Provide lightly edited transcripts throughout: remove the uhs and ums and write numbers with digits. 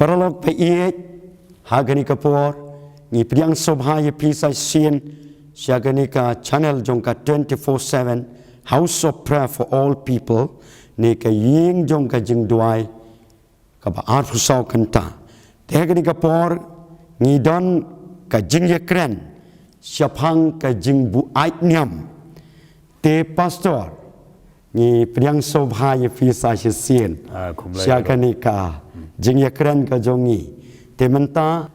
paralog pa iet hagani kapor ni priang sobhaya pisa sien siagani ka channel jongka 24/7 House of Prayer for All People ni ka ying jongka jing duai ka ba arfusau kanta tegani kapor ni don ka jing yakren siapang ka jing bu ait niam te pastor ni priang sobhaya pisa sien siagani ka jing yakren ka jongi te menta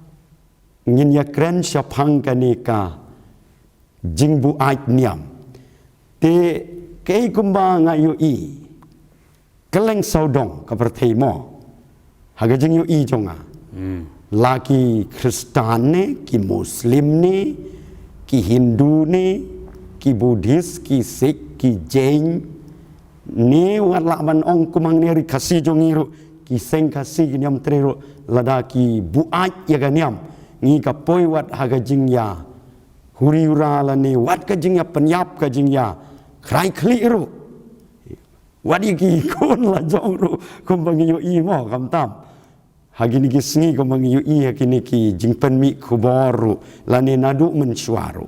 ngin yakren siapang kani ka jing bu ait niam te kei kumba ngayu i keleng saudong ka perthei mo haga jing yu i jonga laki Kristan ne ki Muslim ne ki Hindu ne ki Buddhis ki Sikh ki Jain ne wat laban ong kumang neri kasi jongiru ki seng kasi niam trero lada ki bu ait ya ganiam ngi ka poi wat haga jing ya huriura la ni wat ka jing ya penyap ka jing ya krai kli ru wadi ki kon la jong ru kumbang yu i mo kam tam hagi ni ki sngi kumbang yu i hakini ki jing pen mi kuboru la ni nadu mensuaru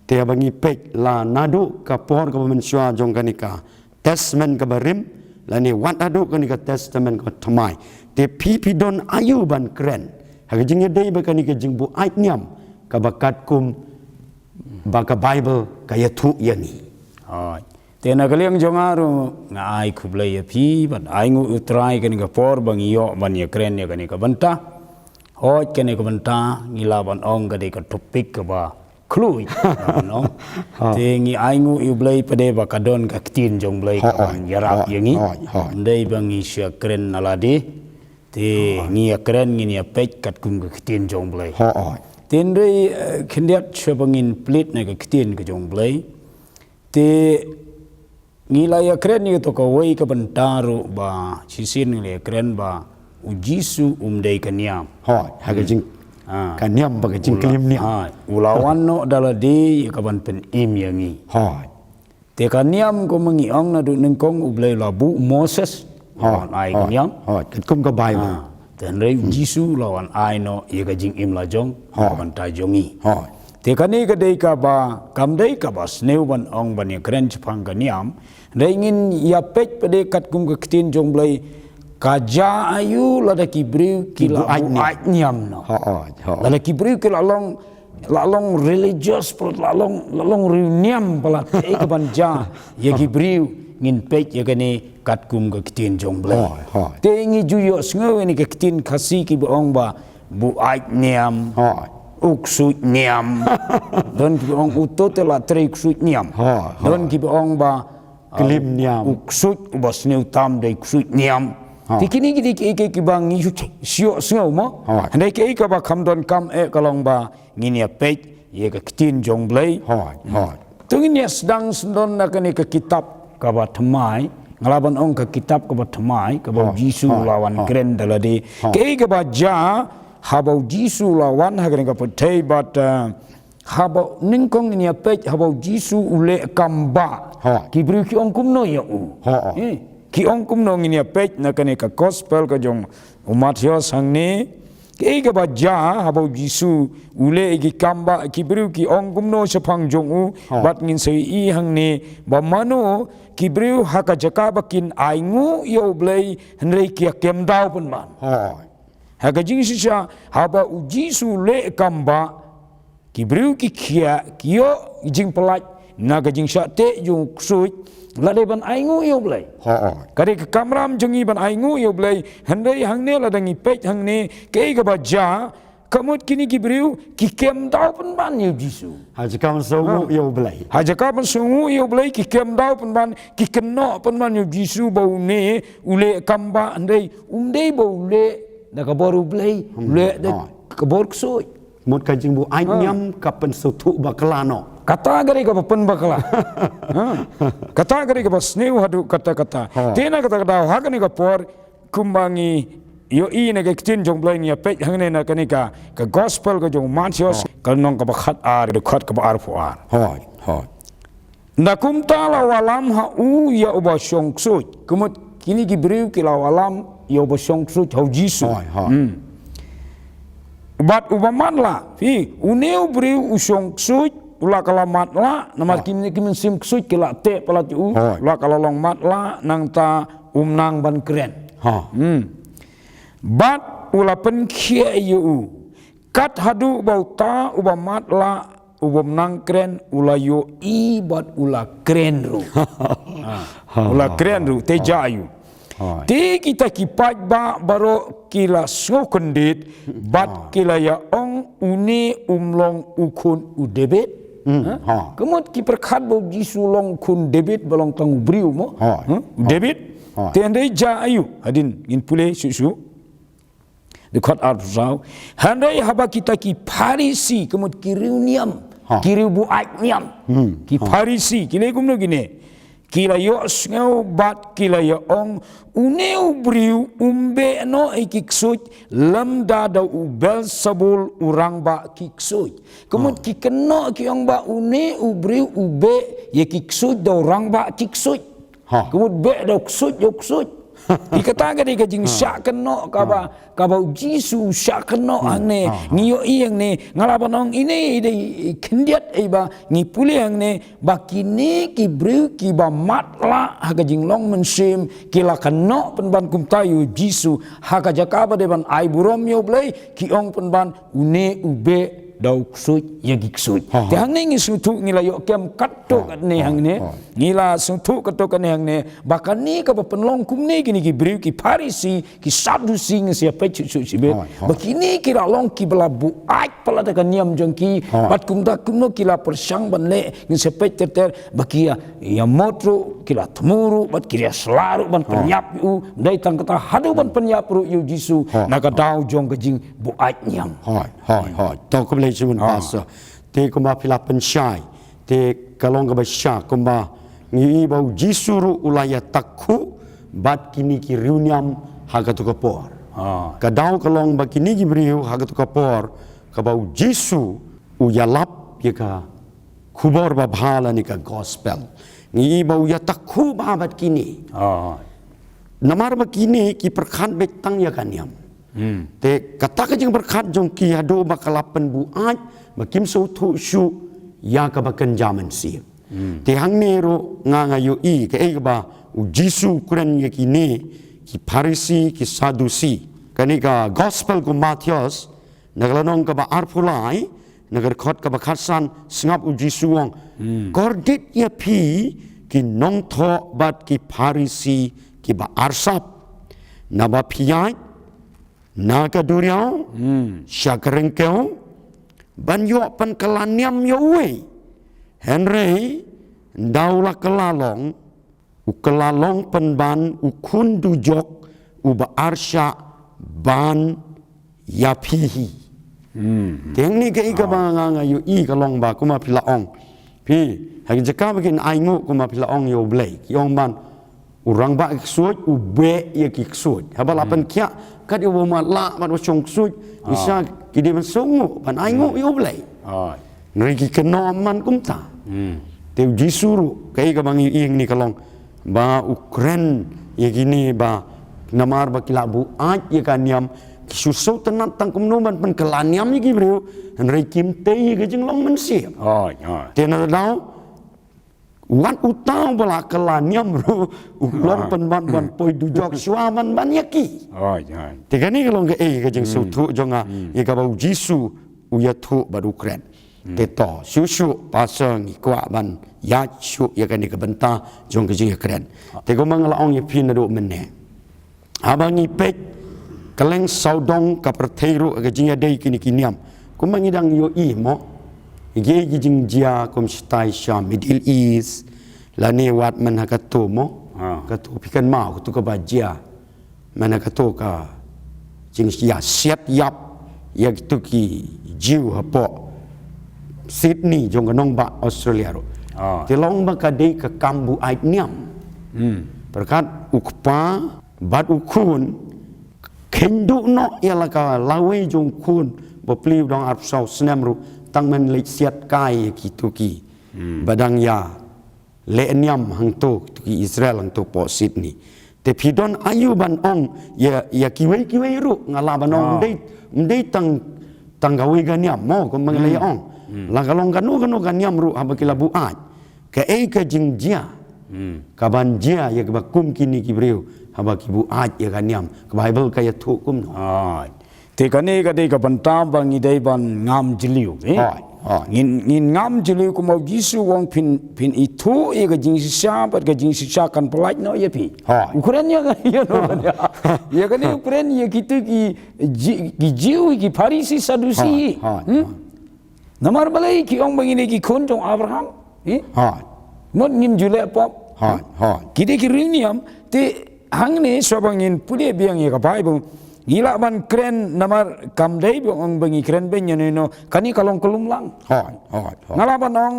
te bangi pek la nadu ka por ka mensua jong kanika testament ka barim la ni wat adu kanika testament ka thamai te pi don ayu ban kren hagi jing ya dei ba kanika jing bu ait niam ka bakat kum baka Bible kaya thu yani te na kaliang jongaru nga ai kublai pi ban ai ngu utrai kan ka por bang iyo ban ya kren ya kan ka banta hoj kan ka banta ngila ban ong ka de ka topik ka ba klui no te ngi ai ngu u blai pade ba ka don ka tin jong blai ka ban yarak yangi ndai bang i sya kren alade te ngi ya kren ngi ya pek kat kum ka tin jong blai tin rei khendiat chebangin plate na ka tin ka jong blai te ngila ya kren ni to ka wei ka bantaru ba chisin le kren ba ujisu umdei kaniam haga jing kaniam ba ka jing klim ni ulawan no dala de ka ban pen im yangi te kaniam ko mangi ong na du nengkong ublei labu Moses ai kaniam kat kum ka Bible dan rei Jisu lawan ai no ye ka jing im la jong ban ta jongi te kani ka dei ka ba kam dei ka ba sneu ban ong ban ye kren chpang ka niam rei ngin ya pek pede kat kum ka ktin jong blai ka ja ayu la da ki briu ki la ai niam no la da ki briu ki la long religious la long niam pala te ka ban ja ye ki briu ngin pek ye kani kat kum ka ktin jong blai te ngi juyo sngo ni ka ktin khasi ki ong ba bu ai niam uksut niam don ki ong utot la tre uksut niam don ki ong ba klim niam uksut ubas new tam de uksut niam tikini ki bang ni sio sngo mo ndai ke ka ba kam don kam e kalong ba ngin ya pek ye ka ktin jong blai tungin ya sedang sendon na kani ka kitab ka ba thamai ngalaban ong ka kitab ka ba thamai ka ba Jisu lawan kren dalade ke ka ba ja habau Jisu lawan hagen ka patei but habau ningkong ni apet habau Jisu ule kamba ki bru ki ong kum no ya ki ong kum no ni apet na kane ka gospel ka jong Matius hang ni ke ka ba ja habau Jisu ule ki kamba ki bru ki ong kum no sapang jong u bat ngin sei i hang ni ba mano ki bru haka jaka bakin aingu yo blai hnrei ki kem dau pun man haga jing sisa haba Jisu le kamba kibriu ki kia kio jing pelat naga jing sya te jung ksui lade ban aingu yo blai kare ka kamram jongi ban aingu yo blai handai hangne ladangi pech hangne ke ga baja kamut kini kibriu ki kem dau pun ban yo Jisu haja kam sungu yo blai haja kam sungu yo blai ki kem dau pun ban ki keno pun ban yo Jisu bau ne ule kamba handai bau le da ka boru blai le da ka bor ksoi mut ka jing bu ai nyam ka pen sutu baklano kata gari ka pen bakla kata gari ka sneu hadu kata tena kata ha kani ka por kumbangi yo i na ka tin jong blai ni pe hangne na kani ka gospel ka jong Matius ka nong ka ba khat ar de khat ka ba ar fu ar na kum ta la walam ha u ya uba shong ksoi kumut kini ki briu ki la walam yo ba shong ksoi hau Jisu bat ubamat la fi uneu briu usong ksut ula kalamat la namar kim sim ksut kila te palat u ula kalalong mat la nang ta nang ban kren bat ula pen khia yu kat hadu bauta ubamat la ubam nang kren ula yo i bat ula kren ru ula kren ru te jayu te kita kipat ba baro kila skokendit bat kila ya ong une umlong ukun udebet kemut ki perkhat bo jisu long kun debit balong tang briu mo debit te andai jayu adin in pule susu dekat arfsau handai haba kita ki parisi kemut kiriuniam kiriu buat niam ki parisi kile gumno gine kila yo ngau bat kila yo ong uneu briu umbe no ikiksut lam da ubel sabul urang ba kiksut kemut ki keno ki ong ba une ubriu ube ye kiksut da urang ba kiksut kemut be da ksut yo ksut dikata ga diga jing syak keno kaba jisu syak keno angne ngiyo iyang ne ngalabanong ini de kendiat ba ngi puliang ne bakini ki bru ki ba matla haga jing long mensim kila keno penban kum tayu jisu haga jakaba de ban ai burom yo blai ki ong penban une ube dau ksut yagi ksut te hang ne ngi sutu ngila yo kem katto ne hang ne ngila sutu katto kan hang ne bakani ka penlong kum ne gini ki briu ki parisi ki sadusi ngi sia pe chu sibe bakini kira long ki belabu ai pala da kan niam jongki bat kum da kum no kila persang ban le ngi sia pe ter bakia ya motro kila temuru bat kira selaru ban penyap u dai tang kata hadu ban penyap ru yu jisu naga dau jong gejing bu ai nyam hoi to ko le chun pastor te ko ma pila pensyai te kalong ka basya ko ma ngi bau jisuru ulaya takku bat kini ki reuniam haga to kapor ka dau kalong ba kini ki briu haga to kapor ka bau jisu u yalap ye ka kubor ba bhala ni ka gospel ngi bau ya takku ba bat kini namar ba kini ki perkhan betang ya kaniam te kata ka jeng berkat jong ki hado bakalapan buat bakim so thu shu ya ka bakan jaman si te hang ne ro nga yo i ke e ba u jisu kuran ye ki ne ki parisi ki sadusi kani ka gospel ko Matius naglanong ka ba arpulai nagar khot ka ba khasan sngap u jisu wong kordit ya pi ki nong tho bat ki parisi ki ba arsap na ba piyai naga duriau syakarengkau banyo pan kelaniam yo we Henry daulah kelalong ukelalong penban ukun dujok uba arsya ban yapihi teng ni ke ika banga yo i kalong ba kuma pilaong pi hagi jaka begin aingu kuma pilaong yo blai yong ban urang ba iksuj ube ye kiksuj habalapan kia kat yo ma la mat chong suj isa kidi man songu pan aingu yo blai nri ki kenom man kumta te jisuru kai ka bang ing ni kalong ba ukren ye gini ba namar ba kilabu aj ye kaniam kisuso tenat tang kumnoman pan kelaniam ye gibreu nri kim te ye jeng long mensi te na dau wan utang bala kelaniam ru uklor penban poi dujok suaman ban yaki te kani kalong ke ka jeng sutu jonga ye ka bau jisu uya thu ba ukren te to susu pasang kwa ban ya su ye kani ka benta jong ke jeng kren te ko mangala ong ye pin do menne abangi pek kaleng saudong ka pertheiru ka jeng dei kini kiniam ko mangidang yo i mo ge jing jia kom stai sha Middle East la ne wat man hakato mo kato pikan mau tu ka bajia man hakato ka jing sia siat yap ya tu ki jiu hapo Sydney jong nong ba Australia ro te long ba ka dei ka kambu ai niam perkat ukpa bat ukun kendu no ya la ka lawe jong kun bo pliu dong arp sau snam ru tang men le siat kai ki tu ki badang ya le niam hang tu ki Israel hang tu po Sydney te pidon ayu ban ong ya kiwei ru ngala ban ong dei tang tanggawi ganiam mo ko manglay ong la kalong kanu ganiam ru haba kila buat ka ka jing jia kaban jia ya ka kum kini ki breu haba ki buat ya ganiam ka bible ka ya thu kum no te kane ka de ka banta bang idai ban ngam jiliu ngin ngam jiliu ko mau Yesu wong pin itu e ka jing sisa pat ka jing sisa kan pelaj no ya pi ukuran ya ya no ya kan ukuran ya kita ki jiu ki Farisi Sadusi namar balai ki ong bangine ki kon jong Abraham mon ngim jule pop kide ki ringiam te hangne sobangin pule biang ya ka Bible gila ban keren namar kam dai ong bangi keren ben no kani kalong kelumlang ngalaban ong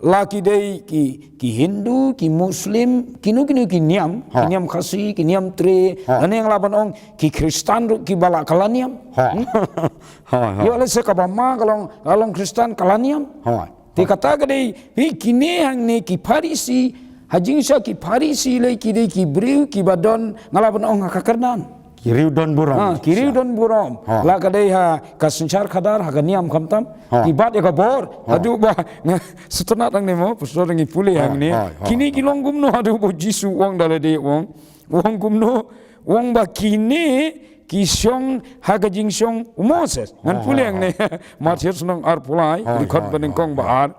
laki dai ki Hindu ki Muslim kinu ki niam khasi ki niam tre ane yang laban ong ki Kristen ki bala kalaniam yo le se ka bama kalong Kristen kalaniam te kata dai kini hang ne ki Farisi hajing sa ki Farisi le ki dai ki breu ki badon ngalaban ong hakakarnan kiriu don buram kiriu don buram la kadai ha kasencar kadar ha niam khamtam tibat ya kabor adu ba setena tang nemo pastor ngi pule hang ne kini kilong gumno adu bo Jisu wong dalade wong gumno wong ba kini kisyong ha gajing syong Moses ngan pule hang ne Matius nang ar pulai dikot baning kong bahar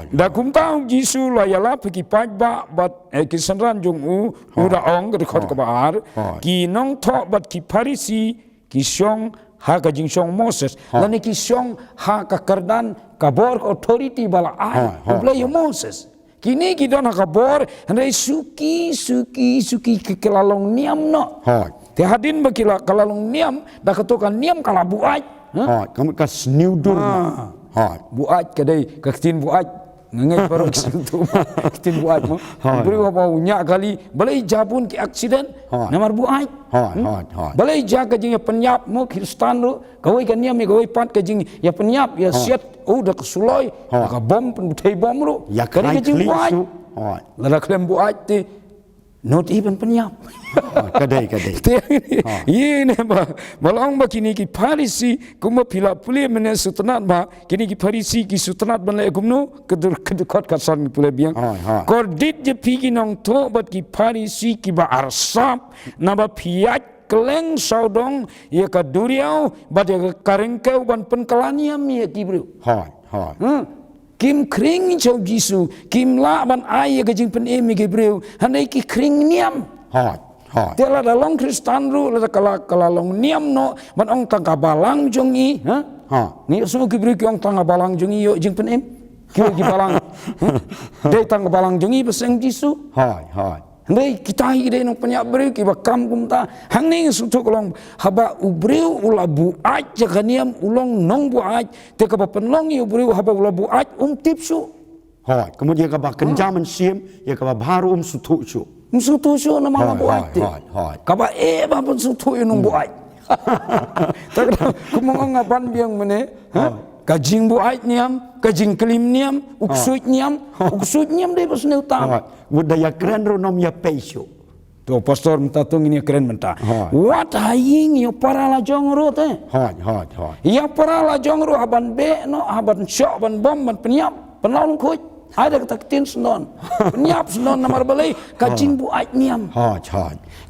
da kum taung Jisu la yala peki pajba bat ki sanran jong ura ong ke khot ka bar ki nong tho bat ki Farisi ki syong ha ka jing syong Moses lani ki syong ha ka kardan ka bor authority bala ai play Moses kini ki don ha ka bor andai suki ke kelalong niam no te hadin ba kelalong niam da katokan niam kala buai kamu ka sniu dur buat kadai katin buat ngai baru kesentuh katin buat mo beri apa nya kali balai jabun ki aksiden namar buat balai jaga jing ya penyap mo Kristen ru gawai kan niam gawai pat ka jing ya penyap ya siat dah kesuloi ka bom pentai bom ru ya kali jing buat la klem buat ti not even penyap kadai ini ba malong ba kini ki Farisi kuma pila pule mene sutanat ba kini ki Farisi ki sutanat ban le gumno kedekot kasan pule biang kordit je pigi nong to bat ki Farisi ki ba arsap na ba piat keleng saudong ya ka duriau bat ya karengkau ban penkelaniam ya ki bro kim kring chau Jisu kim la ban ai ga jing pen emi ge breu hanai ki kring niam tela dalong Kristen ru la kala long niam no ban ong tang balang jongi ni so ki breu ki ong tang balang jongi yo jing pen em ki balang de tang balang jongi beseng Jisu Ndai kita ide nong penyak breu ki bakam kumta hangning sutu kolong haba ubreu ula buat jakaniam ulong nong buat te ka penlong yu breu haba ula buat tipsu kemudian ka kenjaman sim ya ka baru sutu su nama buat te ka ba ba pun sutu yu nong buat tak kumong ngapan biang mene kajing buat niam kajing kelim niam uksut niam deh pas ne utang budaya keren ro nom ya peisyo to pastor menta tung ini keren menta what haying yo para la jongro te ya para la jongro haban be no haban syok ban bom ban penyap penlaung kuj ada ketaktin senon penyap senon namar balai kajing buat niam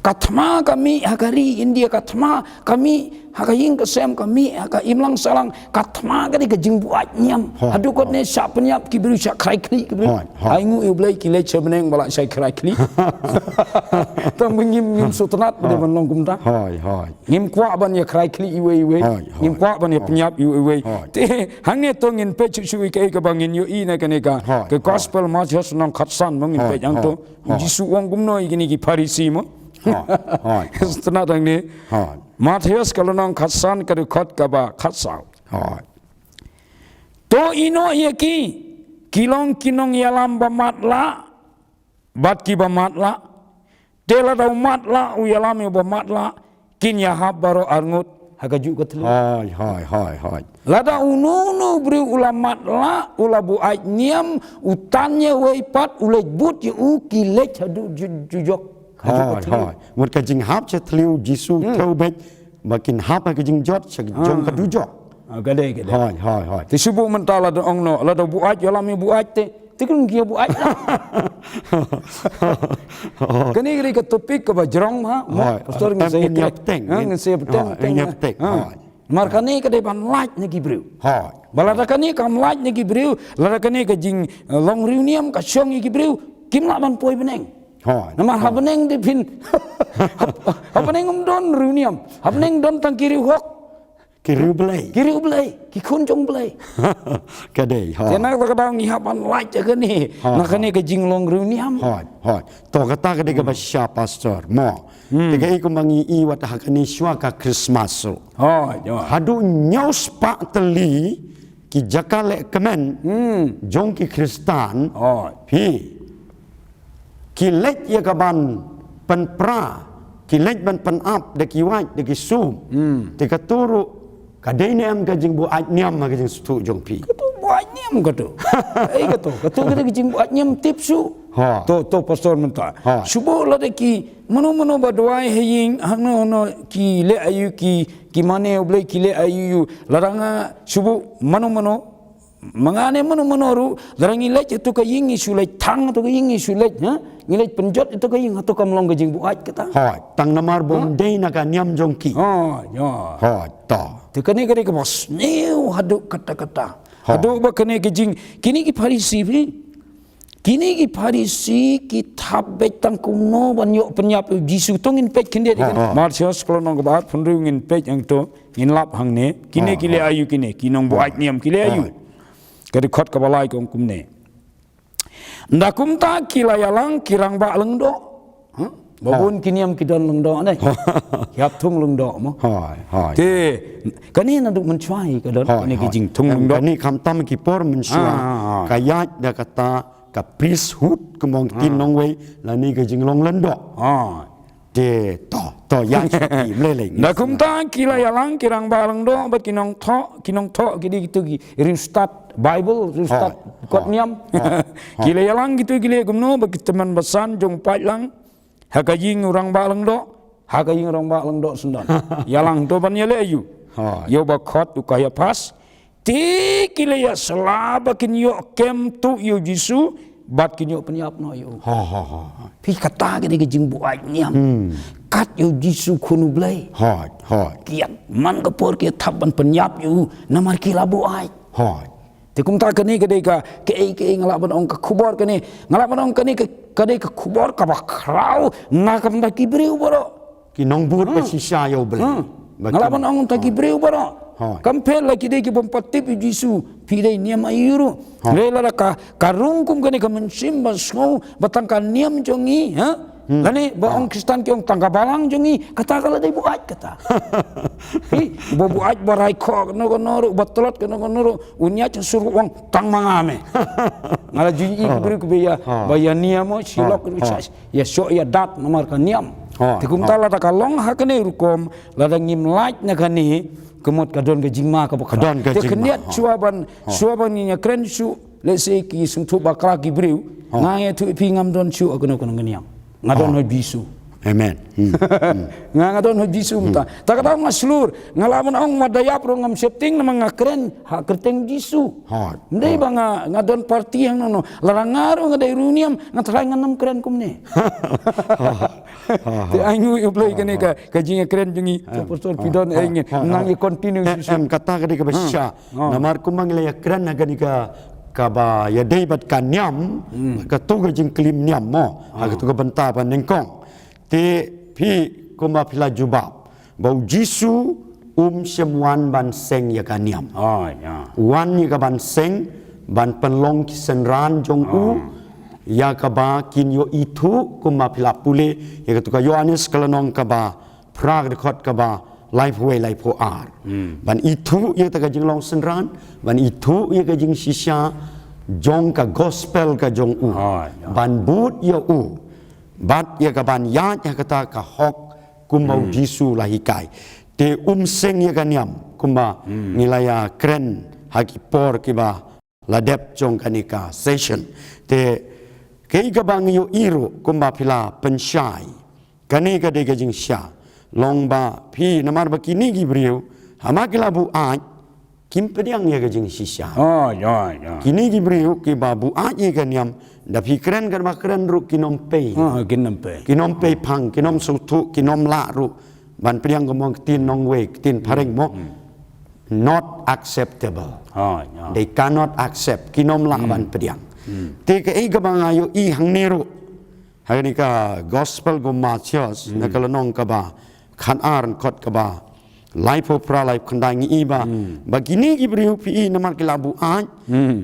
katma kami hagari India katma kami hakaying kesem kami haka imlang salang katma kadi kajing buat niam adu kot ne syak penyap ki biru syak krai kli ki biru aingu i blai ki le chemeneng bala syak krai kli tang ngim sutanat de ban long kumta ngim kwa ban ya krai kli iwe ngim kwa ban ya penyap iwe te hangne tongin pe chu ke ka bangin yo i na kaneka ke gospel Matius nang khatsan mangin pe yang to Jisu wong gumno igini ki Farisi mo setelah tang ni Matius kalau nang khatsan ka khot ka ba khatsau to ino ye ki kilong kinong yalam ba matla bat ki ba matla tela da matla u yalam ba matla kin ya habaro arngut hagaju ka telu lada ununu bri ulamat la ulabu niam utannya weipat ulej but yu kilej hadu jujok một cái jing hap che tliu Jisu thâu bek makin hap cái jing jot che jong ka dujok Kadai. Hoi. Ti subuh mentah la ong no la do buat yo lam buat te kan kia buat lah. Kani kiri ke topik ke bajrong ha. Pastor ngi saya nyapteng. Ngi saya Nyapteng. Markani ke depan light ni gibreu. Hoi. Balada kani kam light ni gibreu, la kani ke jing long reunion ka syong ni gibreu, kim la ban poi beneng. Hoi. Nama habeneng di pin. Habeneng don reunion. Habeneng don tang kiri hok. Kiri belai. Ki kunjung belai. Kadai. Hoi. Tena ka kadang ni hapan light je ni. Nak kani ke jing long reunion. Hoi. To kata kadai ke basya pastor. Mo. Tiga iku mangi iwat hakani syua ka Christmas. Hoi. Hadu nyaus pak teli ki jakale kemen. Jong ki Kristan. Hoi. Pi. Ki lek ya kaban penpra. Ki lek ban penap de ki waj de ki sum. Tiga turu kadai ni am kajing buat niam kajing stu jong pi. Katu buat nyam katu. Katu kita kajing buat nyam tipsu. To pastor mentah. Subuh la de ki mano badwai heying hano ki le ayu ki mane oblei ki le ayu laranga subuh mano mangane mano ru larangi le tu ka yingi sulai tang tu ka yingi sulai ngilai penjot itu ka ying atau kam long kajing buat kata. Tang namar bom dei na ka niam jong ki. To. Tekani ke bos new haduk kata-kata. Haduk ba kene ke jing kini ki Farisi ni. Kini ki Farisi ki tabet tang kuno ban yo penyap Jisu tongin pej kinde di kan. Marsios kalau nong kebat pendungin pej yang to in lap hang ne. Kini kile ayu kini kinong buat niam kile ayu. Kadi khot ka balai ko kum ne. Ndakum ta kilayalang kirang ba lengdo. Babun kiniam kidon lengdo ne. Hiap tung lengdo mo. Te kani na duk mencuai ka don ni ki jing tung lengdo. Kani kam tam ki por mensua. Kayat da kata ka priesthood kemong kinong wei la ni ka jing long lendo. Te to yang ki mleleng. Ndakum ta kilayalang kirang ba lengdo bat kinong to kidi gitu ki restart Bible restart kot niam. Kilayalang gitu gile gumno bagi teman besan jong pai lang. Hakajing orang balang do sendan. Yalang do ban yale ayu. Yo ba khot ukaya pas. Ti kilaya selaba kin yo kem tu yo Jisu bat kin yo penyap no yo. Pi kata ke jing buat niam. Kat yo Jisu khunu blai. Kiat man kapor ke thaban penyap yo namar kilabu ai. Tikum tak kini kedai ke ngalaban ong ke kubor kini ngalaban ong kini kedai ke kubor ka bakrau nakam tak kibriu boro kinong bur pa sisya yo beli ngalaban ong tak kibriu boro kampel lagi dei ki bompatip Jisu pidai niam ayuru lela ka rungkum kini ka mensimba sngau batangkan niam jongi lani ba ong Kristen ki ong tangga balang jongi kata kala dei buat kata bo buat barai ko no batolot no unya suruh wong tang mangame ngala junyi kubri ku ya niamo silok ya so ya dat nomor kan niam tikum tala ta kalong hakane rukom lada ngim light na kani kemot kadon ke jingma ka kadon ke jingma suaban ni kren su let's say ki sung tu bakra ki briu ngai tu pingam don su akono ngeniam ngadon ho bisu amen ngadon ho bisu ta takata maslur ngalaman ong madayap ro ngam setting na mga kren ha kerteng bisu ndai banga ngadon party yang nono larangaro ngadai runiam ngatrai nganam kren kumne te anyu uplay kene ka jinga kren jungi pastor pidon engin nang continue kata ka basya namar kumang le kren agani kaba ya deibat kan niam ka to ga jing klim niam mo ka to ga banta ban nengkong te pi kuma pila jubab bau Jisu semwan ban seng ya kan niam wan ya ka ban seng ban penlong kisenran jong ya ka ba kin yo itu kuma pila pule ya ka to ka Yohanes kalanong ka ba prag dekot ka ba life way life ho ar ban itu ia ta jing long senran ban itu ia jing sisya jong ka gospel ka jong ban but ia bat ia ka ban ya kata ka hok kumau Jisu lahikai te seng ia ka niam kuma nilaya kren haki por kiba ladep jong kanika session te kei ka bang yo iru kuma pila pensyai kanika de ka jing sya long ba pi namar bakini gibriu hama kilabu aj kim pediang ya ke jing sisya oh ya kini ki beriu ki babu aje kan yam da pikran kan makran ru kinom pe kinom pe pang kinom sutu kinom la ru ban pediang gomong tin nong we tin pareng mo not acceptable they cannot accept kinom la ban pediang te ke ei ka bangayo i hang neru hari ka gospel go Matius na kalonong ka ba khan arn kot ka ba life of pra life khandai ngi ba bagini ki beriu pi namar ki labu ai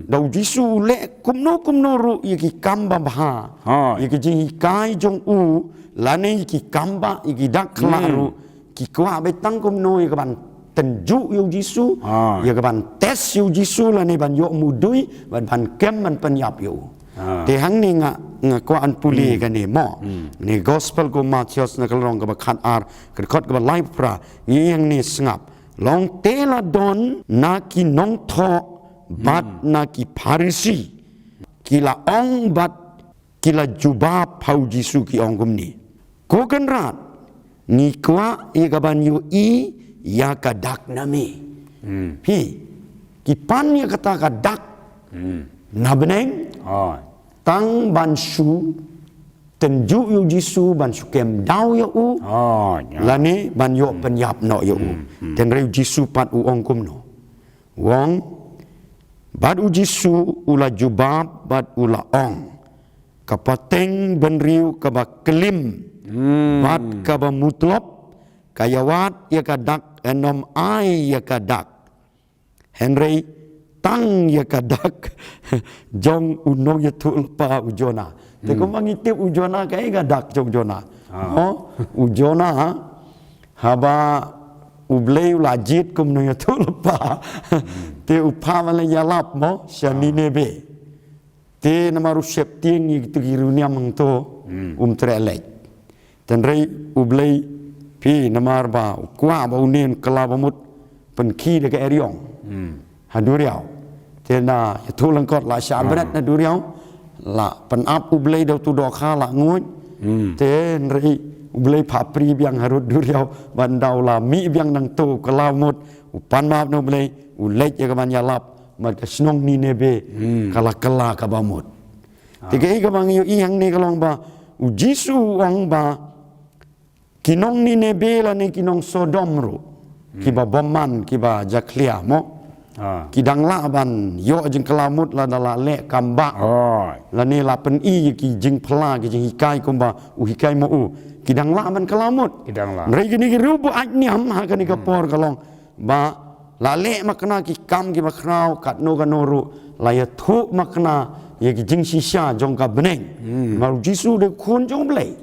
dau jisu le kumno ru yiki kamba bha yiki jing kai jong u lane yiki kamba yiki dak klaru ki kwa be tang kumno yiki ban tenju yu jisu yiki ban tes yu jisu lane ban yo mudui ban kem man penyap yu te hang ni nga kwa an puli kan ni mo ni gospel go Matius na kalong ka khat ar khot ka life pra yang ni sngap long tela don na ki nong tho bat na ki pharisi kila ong bat kila juba phau jisu ki ong gum ni ko kan rat ni kwa e ka ban yu i ya ka dak na me pi ki pan ya kata ka dak na beneng tang ban su tenju yu jisu ban su kem dau ya u lani ban yo penyap no ya u ten reu jisu pat u ong kum no wong bat u jisu ula jubab bat ula ong kapateng ben riu ka ba kelim bat ka ba mutlop kayawat ya ka dak enom ai ya ka dak Henry tang ya kadak jong unong ya tul pa ujona te ko mangitip ujona kai kadak jong jona ujona haba ublei ulajit kum no ya tul pa te upa male yalap mo shani nebe te namaru septing ni tu girunia mangto trelek tenrei ublei pi namar ba kwa ba unin kelabamut penki de ke eriong haduriau tena itu lengkot la syabrat na duriau la penap ublei dau tu dokha la nguy ten rei ublei papri biang harut duriau bandau la mi biang nang tu kelamut upan map no ublei ulej ya kaman yalap mat ka snong ni nebe kala kala ka bamut tiga i ka bang yu yang ni kalong ba ujisu wang ba kinong ni nebe la ni kinong Sodom ru kiba boman kiba jaklia mo kidang la ban yo jing kelamut la dala le kamba la ni la pen i ki jing pla ki jing hikai komba u hikai mo u kidang la ban kelamut mereka ni rubu anyam ha kan ka por kalong ba la le makna ki kam ki makrau kat no ka noru la ya thu makna ye ki jing shisha jong ka beneng maru jisu de khun jong blei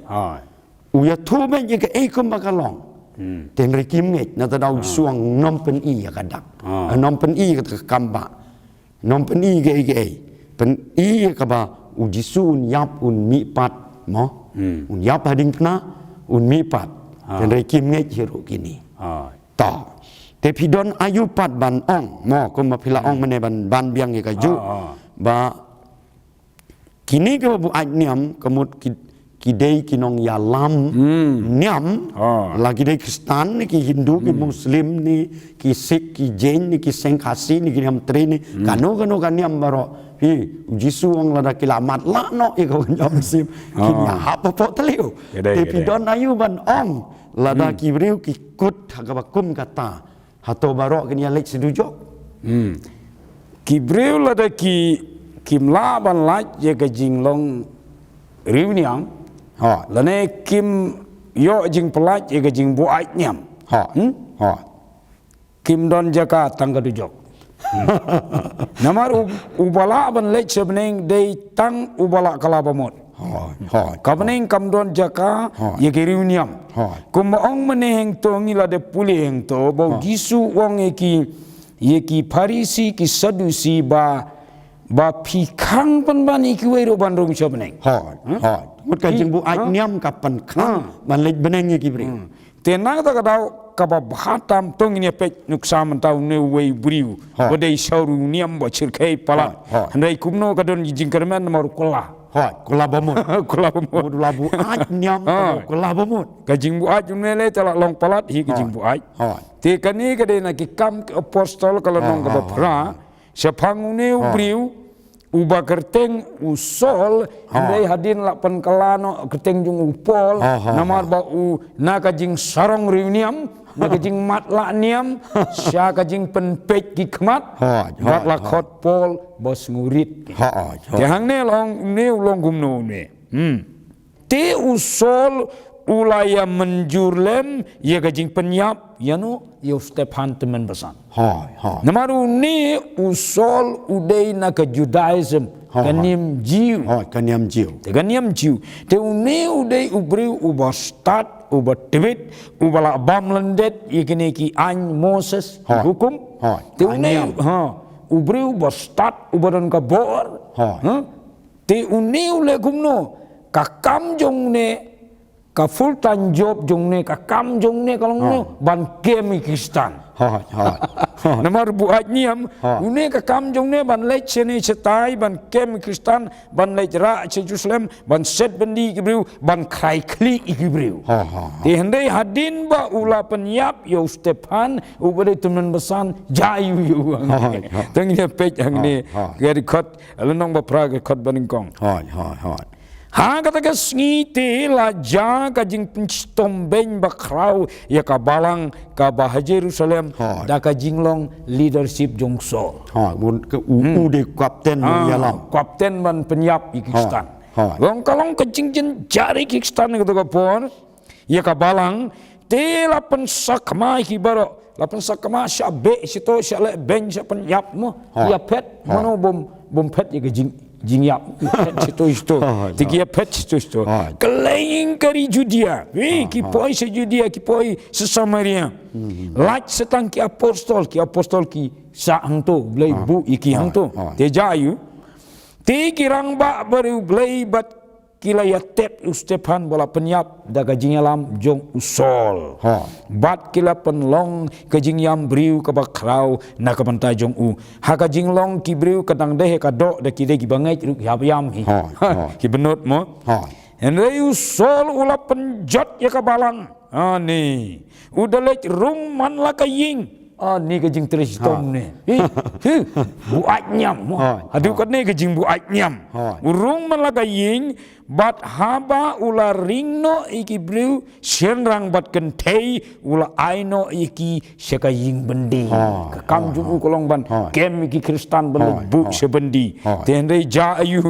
u ya thu ben ye ka e komba kalong ten rekim nget na tadau suang nom pen i ka dak nom pen i ka kamba nom pen i ge pen i ka ba u jisu un yap un mi pat mo un yap hading pna un mi pat ten rekim nget hiru kini ta te pidon ayu pat ban ong mo ko ma pila ong mene ban biang ye ka ju ba kini ka bu anyam kemut kidei kinong yalam nyam lagi dei Kristen ni ki Hindu ki Muslim ni ki Sikh ki Jain ni ki Sengkhasi ni ki nyam tri ni kano kan nyam baro hi jisu wang lada kilamat la no iko nyam sim ki apa po teliu tapi don ayu ban ong lada ki briu ki kut hagabakum kata hato baro ki nyalek sedujok ki briu lada ki kimla ban laj ye ka jinglong riuniang lane kim yo jing pelaj ye jing bu ai nyam kim don jaka tangga dujok namar ubala ban lech sebeneng dei tang ubala kalabamot kabeneng kam don jaka ye riuniam kum ong meneng to ngila de puleng to bo gisu wong ye ki Parisi ki Sadusi ba pikang pan bani ki wero bandung sebeneng mut ka jing bu ai nyam kapan khang ban lej beneng ye ki bri tenang ta kadau ka ba bhatam tong ni pe nuksa man tau ne wei briu bodai sauru niam bo chirkai palat handai kumno ka don jing kerman mar kola hoi kula bomut kula bemut mud labu aj nyam kula bomut kajing buat jumele tala long palat hi kajing buat hoi ti kani kade na ki kam ke apostol kalau nong ka pra sepangune ubriu uba kerteng usol ndai hadin lapan kalano kerteng jung upol namar ba u na kajing sarong riuniam na kajing mat la niam sya kajing penpej ki khmat bat la khot pol bos ngurit ke hang ne long gumno ne te usol ulaya menjurlem ya kajing penyap ya no ya Stefan teman besan namaru ni usol udai na ke Judaism kaniam jiu kaniam jiu te uni udai ubri uba start uba David uba la bam lendet ikini ki an Moses hukum te uni ubri uba start uba dan ka bor te uni ule gumno kakam jong ne ka full time job jong ne ka kam jong ne kalau ne ban kemi Kristan namar buat niam une ka kam jong ne ban lech seni setai ban kem Kristan ban lech ra che Jerusalem ban set bendi gibriu ban krai kli gibriu di handai hadin ba ula penyap yo Stefan ubade teman besan jayu yu tengnya pej hang ni gari khot lenong ba pra khot baningkong ha kata ka sngi la ja ka jing pinstom ben bakrau ya ka balang ka bah Jerusalem da ka jinglong leadership jongso mun ke u de kapten yalam kapten ban penyap Pakistan long kalong ka jing jari Pakistan kata ka pon ya ka balang te la pen sakma ki baro la pen sakma sya be sito sya le ben sya penyap mo ya pet mono bom pet ya ka jingyap situ tiga pet situ kelain kari Judea ki poi se Judea ki poi se Samaria lach setang ki apostol ki sa hang tu blai bu iki hang tu te jayu te kirang ba baru blai bat kila ya tep Stefan bola penyap da gajingalam jong usol bat kila penlong gajingyam briu ka bakrau na ka bantai jong u ha gajinglong ki briu kadang deh ka do da ki de ki bangai ruk yam ki benut mo en rei usol ula penjot ya ka balang ni udalek rum man la ka ying ni kajing terus tom ni buat nyam adu kat ni kajing buat nyam urung malaga ying bat haba ula ringno iki briu senrang bat kentei ula aino iki seka ying bendi kam jung kolong ban kem iki Kristan ban bu sebendi tendai jayu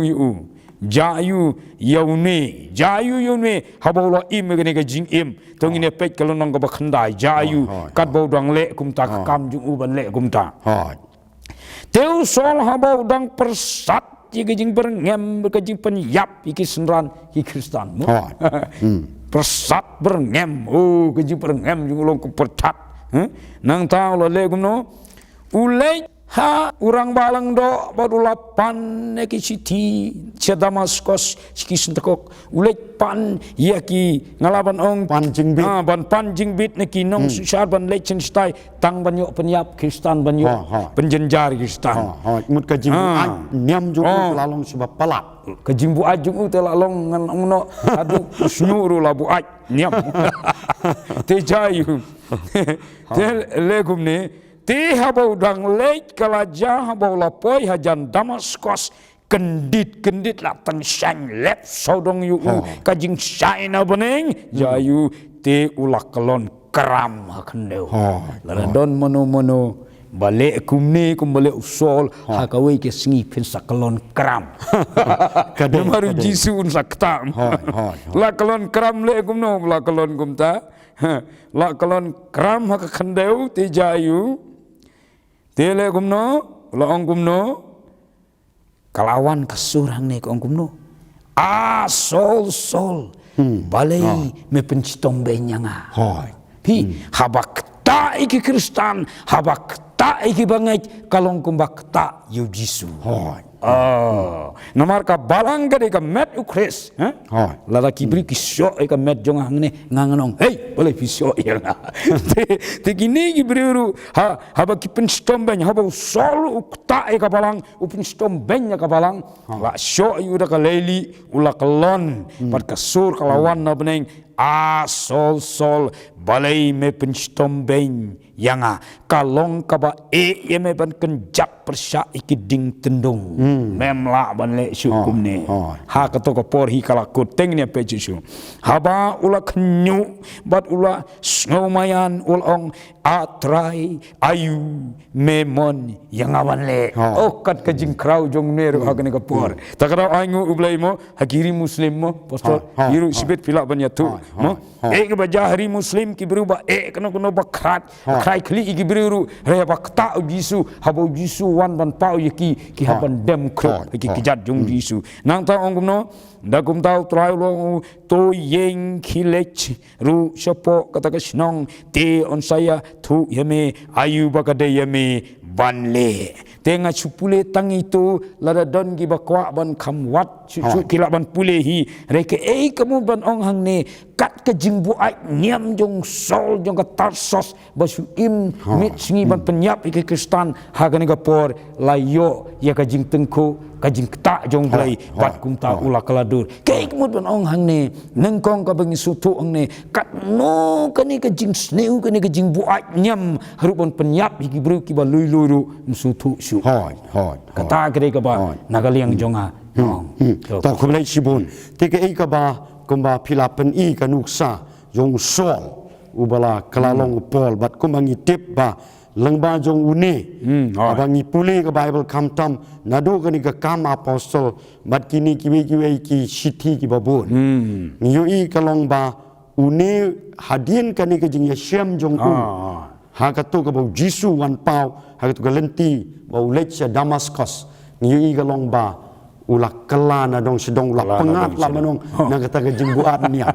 yaune habaulah im gane ka jing im tong ine pet kalau nong ka bakhandai jayu kat bau dang le kum ta kam jung u ban le kum ta teu sol habau dang persat ji jing berngem ka jing penyap iki senran ki Kristan mo persat berngem ka jing berngem jung long ku pertat nang ta lo le kum no ulai ha urang balang do badula pan neki siti cia Damaskos ki sentekok ulet pan ya ki ngalaban ong pan jingbit ban pan jingbit neki nong susar ban Liechtenstein tang ban yo penyap Kristan ban yo penjenjar Kristan mut ka jingbu nyam jung lalong sebab palak ka jingbu ajung te lalong ngan no adu snuru labu aj nyam te jayu te legum ne te habau dang leit kalaja habau lapoi hajan Damaskos kendit la tang sang lep sodong yu kajing saina beneng jayu te ulak kelon keram hakendeu ladon mono balik kumni balik usol hakawe ke sengi pensa kelon keram kadang baru jisun saktam la kelon keram le kumno la kelon kumta la kelon keram hakendeu te jayu tele gumno la ong gumno kalawan kesurang ne ong gumno sol balai me pencitong benyanga pi habak ta iki Kristan habak ta iki bangai kalong kumbak ta yu Jisu Nomor ka balang ka de ka met ukres. Hoi. Lada kibri ki syok ka met jong hang ne nganganong. Hey, boleh pisok ya nga. Te kini kibri ru haba ki penstom ben haba sol ukta ka balang upenstom ben ka balang. La syok yu da ka leli ula kelon pat ka sur kalawan na beneng sol balai me penstom ben yanga kalong kaba ye me ban kenjak persya iki ding tendung memla ban le syukum ne ha kato ka por hi kala kuteng ne pe jisu haba ula kenyu bat ula snowmayan ulong atrai ayu memon yang awan le kat ka jing krau jong ne ro agane ka por takara aingu ublai mo hakiri muslim mo pastor hiru sibet pila ban yatu mo ek bajahri muslim ki beruba kono ba khat krai kli igi beru re ba kta jisu habo jisu wan ban pau yaki ki haban dem kro ki kijat jong jisu nang ta ongum no dagum tau trai lo to yeng kilech ru shapo kata ka snong te on saya tu yame ayu ba ka de yame banle tenga chupule tang itu lada don gi bakwa ban khamwat chu kila ban pule hi reke kamu ban ong hang ne kat ke jingbu ai niam jong sol jong ka tarsos basu im mit singi ban penyap ke kristan hagane ga por layo ya ka jing tengku ka jing ta jong blai bat kum ta ula kaladur kamu ban ong hang ne nengkong ka bangi sutu ong ne kat no kani ka jing sneu kani ka jingbu ai niam haru ban penyap gi bru ki ba lui ru musutu syu hoi kata kre ka ba nagaliang jonga to kumlai sibun te ke ka ba kumba pilapen i kanuksa jong sol ubala kalalong pol bat kumangi tip ba lengba jong une abangi pule ke bible kamtam nado kani ka kam apostol bat kini kiwe ki shiti ki babun ngiyo i kalong ba une hadien kani ke jing yashem jong hagatu ka bau jisu wan pau hagatu ka lenti bau lecha damascus ngiyo i kalong ba ula kelana dong sedong ula pengat lah manong na kata ka jingbuat niam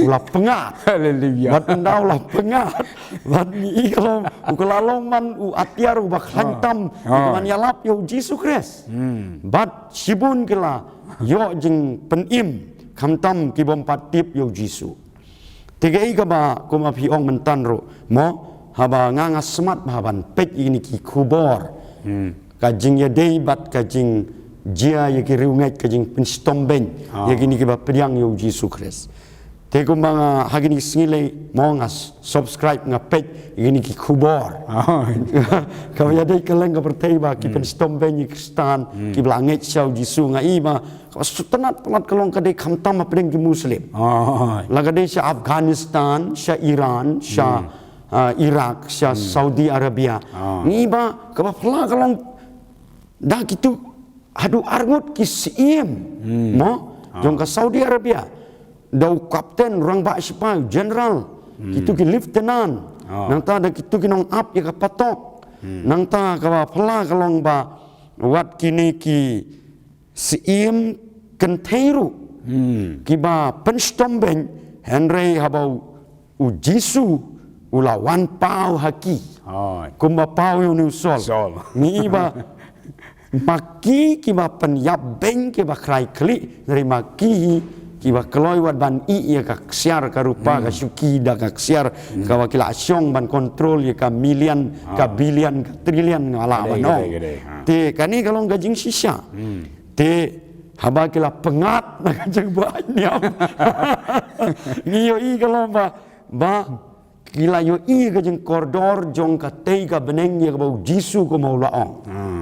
ula pengat haleluya bat ndau ula pengat bat ni kalau ukalalong man u atiar u bak hantam man yalap yo jisu kres bat sibun kela yo jing penim kamtam ki bom patip yo jisu tiga i ka ba ko ma pi ong mentan ro mo haba nganga semat baban pet ini ki kubor ka jing ya dei bat ka jing jia ye ki riungat ka jing penstomben ye kini ki ba priang yo jisu kres te ko mga hagini singile mongas subscribe nga page ini ki kubor ka ya dei kaleng ka pertei ba ki penstomben ye kristan ki blanget siau jisu nga iba ka sutenat pelat kalong ka dei khamtam apeng ki muslim laga dei sya afghanistan sya iran sya Iraq sya Saudi Arabia ngiba ka ba pla kalong dah kitu adu argut kisiem mo jong ka Saudi Arabia dau kapten orang ba sipai general kitu ki lieutenant nang ta da kitu ki nong up ya ka patok nang ta ka phala kalong ba wat kini ki siem kenteru ki ba penstomben Henry habau u Jisu ulawan pau haki kumba pau yu sol ni ba maki kiba penyap beng kiba krai kli dari maki kiba keloi wat ban i ya ka ksiar ka rupa ka syuki da ka ksiar ka wakila asyong ban kontrol ya ka milian ka bilian ka trilian ngala no te kani kalong gajing sisa te haba kila pengat na kajeng banyak ngiyo i kalong ba kila yo i kajeng koridor jong ka tei ka beneng ya ka bau jisu ko mau laong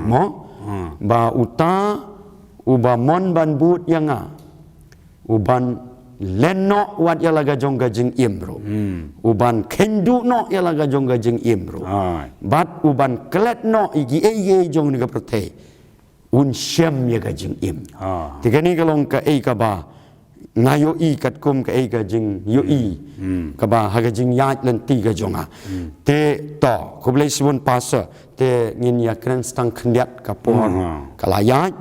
mo ba uta uba mon ban but yanga uban lenno wat ya laga jong gajing imro uban kendu no ya laga jong gajing imro bat uban klet no igi eye jong ni ka protei un syam ya gajing im tiga ni kalong ka ka ba ngayo i kat kum ka ka jing yo i ka ba ha gajing yat len ti ga jonga te to ko blai sibun pasa te ngin ya kren stang khndiat ka por kalayat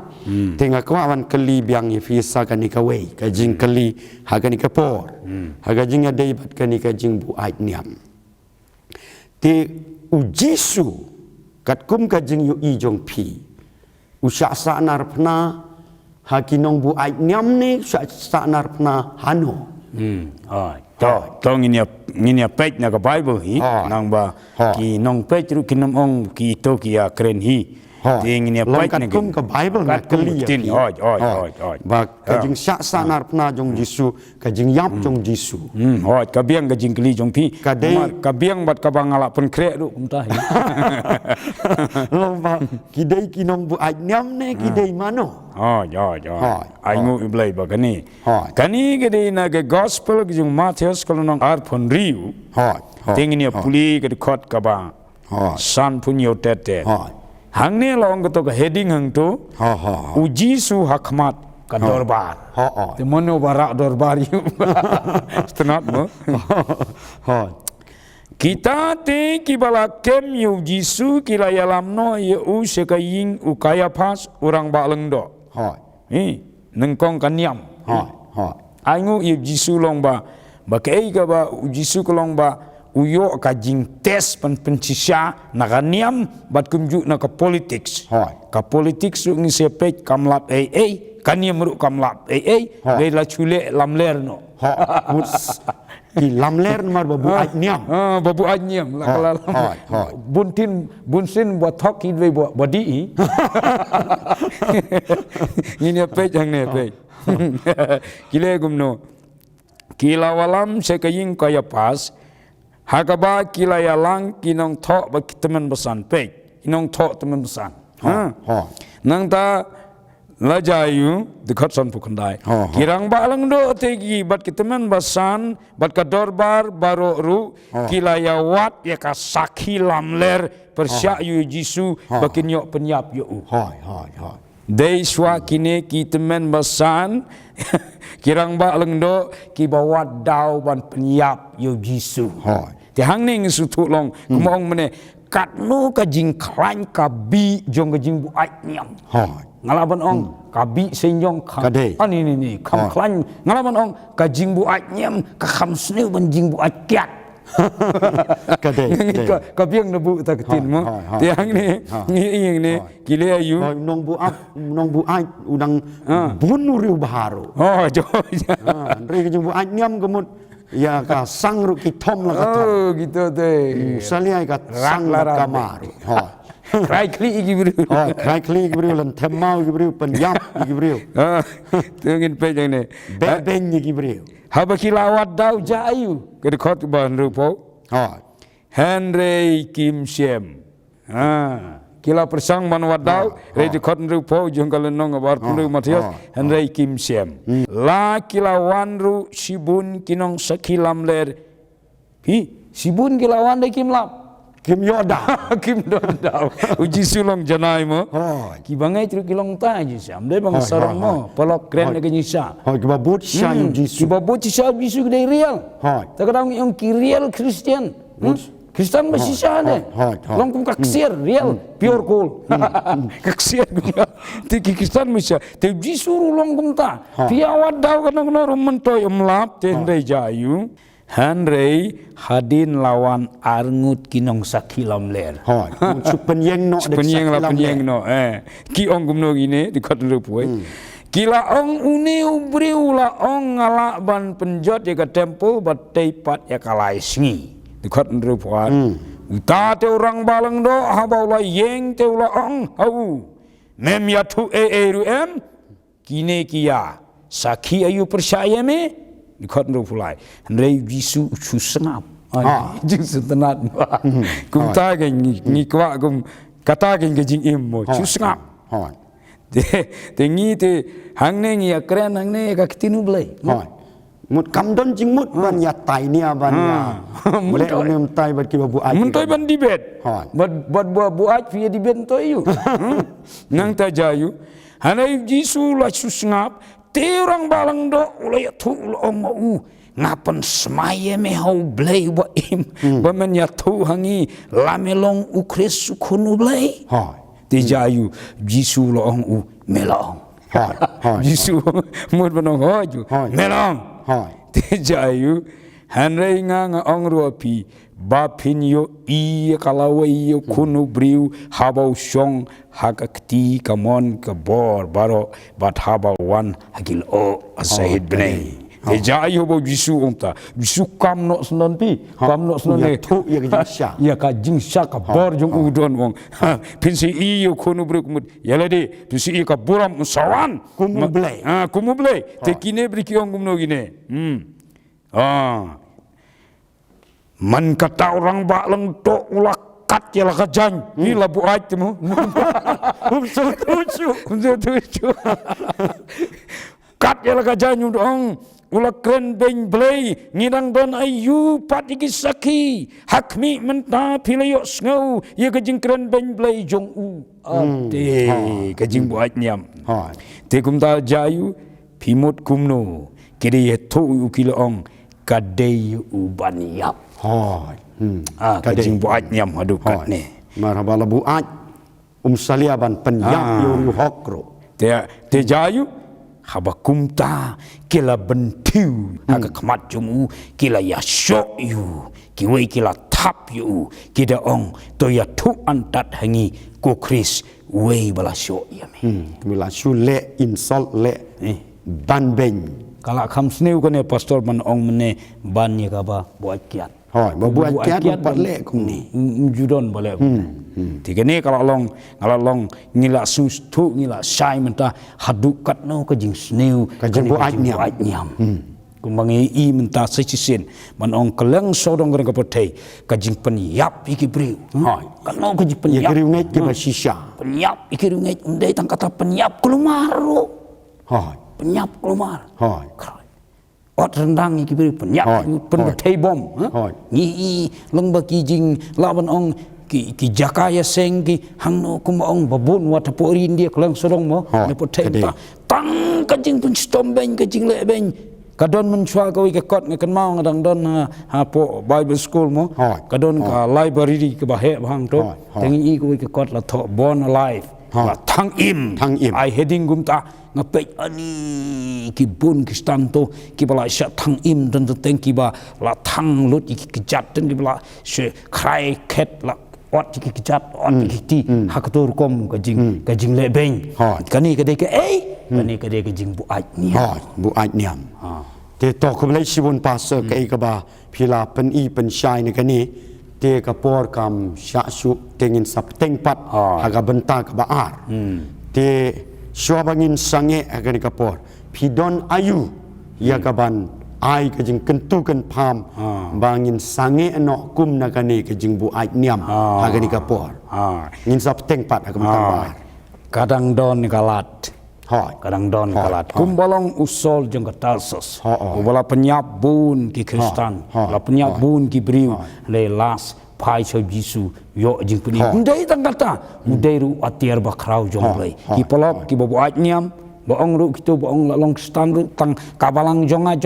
te nga kwawan kali biang ye fisa ka ni ka wei ka jing kali ha ka ni ka por ha ga jing ya dei bat ka ni ka jing bu ait niam te u jisu kat kum ka jing yo i jong pi usyak sanar pna hakinong bu ai nyam ni usyak sanar pna hano to nginia page na ka Bible hi nang ba ki nong page ru kinom ong ki to ki ya kren hi ti nginia page na kum ka Bible na kali tin ba kajing syak sanar pna jong Jisu kajing yap jong Jisu ka biang ka jing kli jong pi ka biang bat ka bangala pun krek ru kumta hi lo ba kidai kinong bu ai nyam ne kidai mano ai ngu iblai ba kani gede na ke gospel ke jung Matius kalau nong ar pon riu tingin ya puli ke kot ka ba san pun yo tete hang ne long ke to ka heading hang tu uji su hakmat ka dorbar te mono barak dorbar yu stenat mo kita te kibala kem yu jisu kila yalam no ye u sekaying u kaya pas orang ba leng do nengkong kanyam aingu yu jisu long ba kei ka ba u jisu kolong ba uyo ka jing tes pencisya na kanyam bat kumju na ka politics su ngi sepek kamlap kanyam ru kamlap le la chule lamler no ki lamler mar babu ai nyam babu ai nyam la bunsin buat thok ki ve body ini page yang ne page kile gumno kila walam sekaying kaya pas hakaba kila yalang kinong thok ba teman besan page kinong thok teman besan nang ta lajayu dekat son pukandai kirang balang do tegi bat kitemen basan bat ka dorbar baro ru kilaya wat ya ka sakhi lamler persya yu jisu bakin yo penyap yo dei swa kine kitemen basan kirang balang do ki bawat dau ban penyap yu jisu ti hang ning su tu long kumong mene kat no ka jing kran ka bi jong ka jing bu ai nyam ngalaban ong kabi senyong ni kam klan ngalaban ong ka jingbu atnyam ka kham sneu ban jingbu atkyat ka biang nabu ta ketin mo tiang ni ngi ni kile ayu nong bu ai udang bunuriu baharu jo ri jingbu atnyam kemut ya ka sang ru ki thom la ka gitu te saliai ka sang la kamaru Krai kli gibriu krai kli gibriu lan themau gibriu penyap gibriu tengin pe jang ne beng gibriu haba kilawat dau jayu ke khot ban rupo Henry Kim Siem kila persang man wadau re di khot rupo jong kalenong bar pulu Matius Henry Kim Siem la kilawan ru sibun kinong sakilam ler sibun kilawan de kimlap Kim Yoda Kim Yoda uji sulong janai mo ki bangai tru kilong ta ji sam de bang sarong mo polok kren ke nyisa ki babut sha Jisu ki babut sha Jisu de real ta kadang yang ki real Christian Kristen masih sha de long kum kaksir real pure cool kaksir ti ki Kristen masih te Jisu long kum ta piawat dau kadang rum toy umlap te ndai jayu Henry hadin lawan arngut kinong sakilam ler penyeng no penyeng no ki ong gumno gine di kot rupuai kila ong uni ubriu la ong ngala ban penjot ya ka temple bat teipat ya kalai sngi di kot rupuai ta te orang balang do habau la yeng te la ong hau mem ya tu ru em kine kia sakhi ayu percaya me di khot ru pulai rei Jisu chu senap Jisu tenat kum ta ge ngi kwa kum kata ge jing im mo chu senap te ngi te hang ne ngi akren hang ne ka kitinu blai mut kam don jing mut ban ya tai nia ban ya le onem tai bat ki bu ai mun toy ban dibet bat bu ai fi dibet toy yu nang ta jayu hanai Jisu la chu senap te orang balang do ulai tu ong ngapan semaya me hau blai wa im ba men ya tu hangi lamelong u Kris khunu blai te jayu Jisu lo ong u melong Jisu mut banong hoju melong te jayu hanrei nga ong ruapi ba phin yo i kalawai yo kunu briu habau shong hakakti kamon ka bor baro bat habau wan hagil o asahid bnei te jayo bo jisu onta jisu kam no snon pi kam no snon ne thu ya ka jing sha ya ka jing sha ka bor jong udon wong phin si i yo kunu briu kumut yalade phin si i ka buram sawan Kumublay. kumublay te kine bri kiong kumno gine man kata orang bak leng tok ulak kat ya lah kajan ni labu ait mu tuju kat ya lah kajan dong ulak kren ben blay ngidang don ayu pat iki saki hakmi menta pilayok ngau ya kajing kren ben blay jong u ate kajing buat nyam te kumta jayu pimut kumno kiri to ukilong kadai uban yap kajing buat nyam hadu kat ni marhaba labu aj saliaban penyap yu hokro te jayu haba kumta kila bentiu aga kamat jumu kila ya syok yu kiwe kila tap yu kida ong to ya tu antat hangi ko kris we bala syok ya me mila sule insult le ban ben kala kham sneu kone pastor man ong mene ban ye ka ba buat kiat buat kiat pat le kum ni judon bale tiga ni kalau long ngila sus tu ngila sai menta haduk kat no kajing sneu kajing buat nyam kumangi i menta sechisen man ong keleng sodong gereng kapotei kajing penyap iki briu kan no kajing penyap ya kiriu ngai ke shisha penyap iki ngai undai tang kata penyap keluar penyap keluar ot rendang iki beri penyap penbetei bom ni leng baki jing lawan ong ki jakaya seng ki hangno kumaong babun wat porin dia kelang sorong mo ne potei tang kajing pun stomben kajing leben kadon menchua ko ke kot ngekan mau ngadang don ha po bible school mo kadon ka library ke bahe bang to tengi i ko ke kot la tho born alive la thang im ai heading gumta ngapek ani ki bun ki stanto ki bala sha thang im dan teng ki ba la thang lut ki kejat dan ki bala se krai ket la ot ki kejat ot ki ti hakatur kom kajing lebeng kani kade ke kani kade ke jing bu aj niam te to ko le sibun passer ke ka ba phila pen i pen shai ne kani te ka por kam sha su tengin sap teng pat aga benta ka ba ar te syabangin sange agani kapor pidon ayu ya kaban ai kajing kentu kan pam bangin sange no kum nagani kajing bu ai niam agani kapor ngin sap teng pat agam tambar kadang don kalat kadang don kalat kumbalong usol jeng katalsos ubala penyap bun ki kristan la penyap bun ki briu le las pai cho jisu yo jing puni ndai tang kata ndai ru atiar ba krau jong lai ki polop ki bobo atnyam boong ru kitu boong long stan ru tang kabalang jonga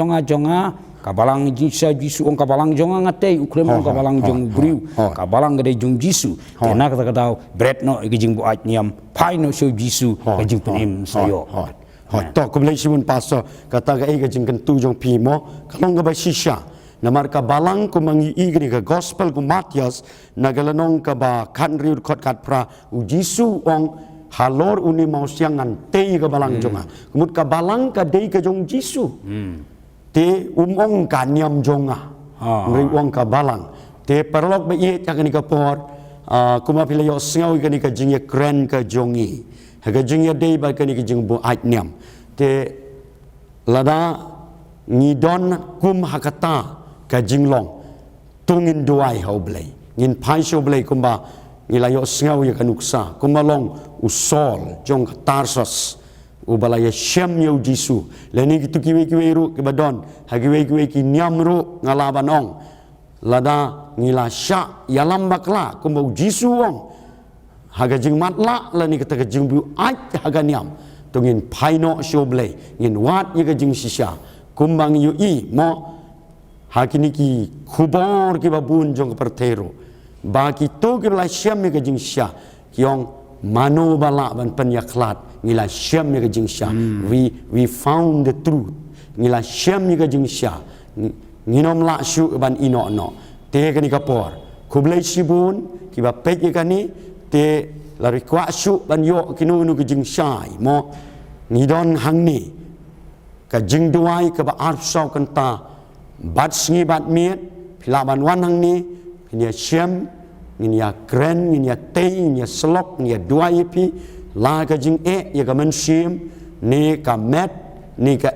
kabalang jisu ong kabalang jonga ngate ukrem ong kabalang jong briu kabalang gede jong jisu kena kata kata bread no ki jing bo atnyam pai no cho jisu ki jing punim sayo to ko le simun paso kata ga e jing kentu jong pi mo kalong ga ba shisha namar ka balang ko mangi igri ka gospel ko Matias nagalanong ka ba kanri kot kat pra u Jisu ong halor uni mau siangan te ka balang jonga kumut ka balang ka dei ka jong Jisu te ong ka nyam jonga ngri ong ka balang te perlok ba ye ta ka por kuma pila yo sngau ka ni ka jing kren ka jongi ha ka jing dei ba ka ni ka jing bu ai nyam te lada ngidon kum hakata ka jinglong tungin duai hau blai ngin pai sho blai kumba ngilayo sngau ya kanuksa kumalong usol jong tarsos ubala ya shem yo Jisu leni gitu kiwe ru ke badon hagiwe ki nyam ru ngalaban ong lada ngila sya yalam bakla kumba Jisu ong haga jing matla leni kata jing bu ai haga nyam tungin pai no sho blai ngin wat ya jing sisha kumbang yu i mo hakini ki khubor ki babun jong pertero baki to ki la syam ke jing sya kyong mano bala ban penyaklat ngila syam ke jing sya we found the truth ngila syam ke jing sya nginom la syu ban ino no te kani kapor kublai sibun ki ba pet ye kani te lari kwa su ban yo kinu nu ki jing sai mo ni don hang ni ka jing duai ka ba arf sau kan ta bat sngi bat miet pilaban wan hang ni ni siam ni ya kren ni ya te ni ya slok ni ya duai pi la ka jing ye ka man sim ni ka met ni ka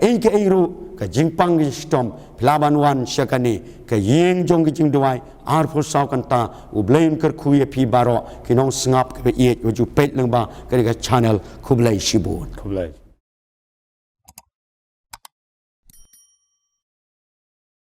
ru ka jingpang gi stom pelaban wan syakani ka yeng jong gi jing duai ar pho sau kan ta u blain kar khuye phi baro kinong sngap ke ye ju pet lang ba ka channel khublai shibun Kublai.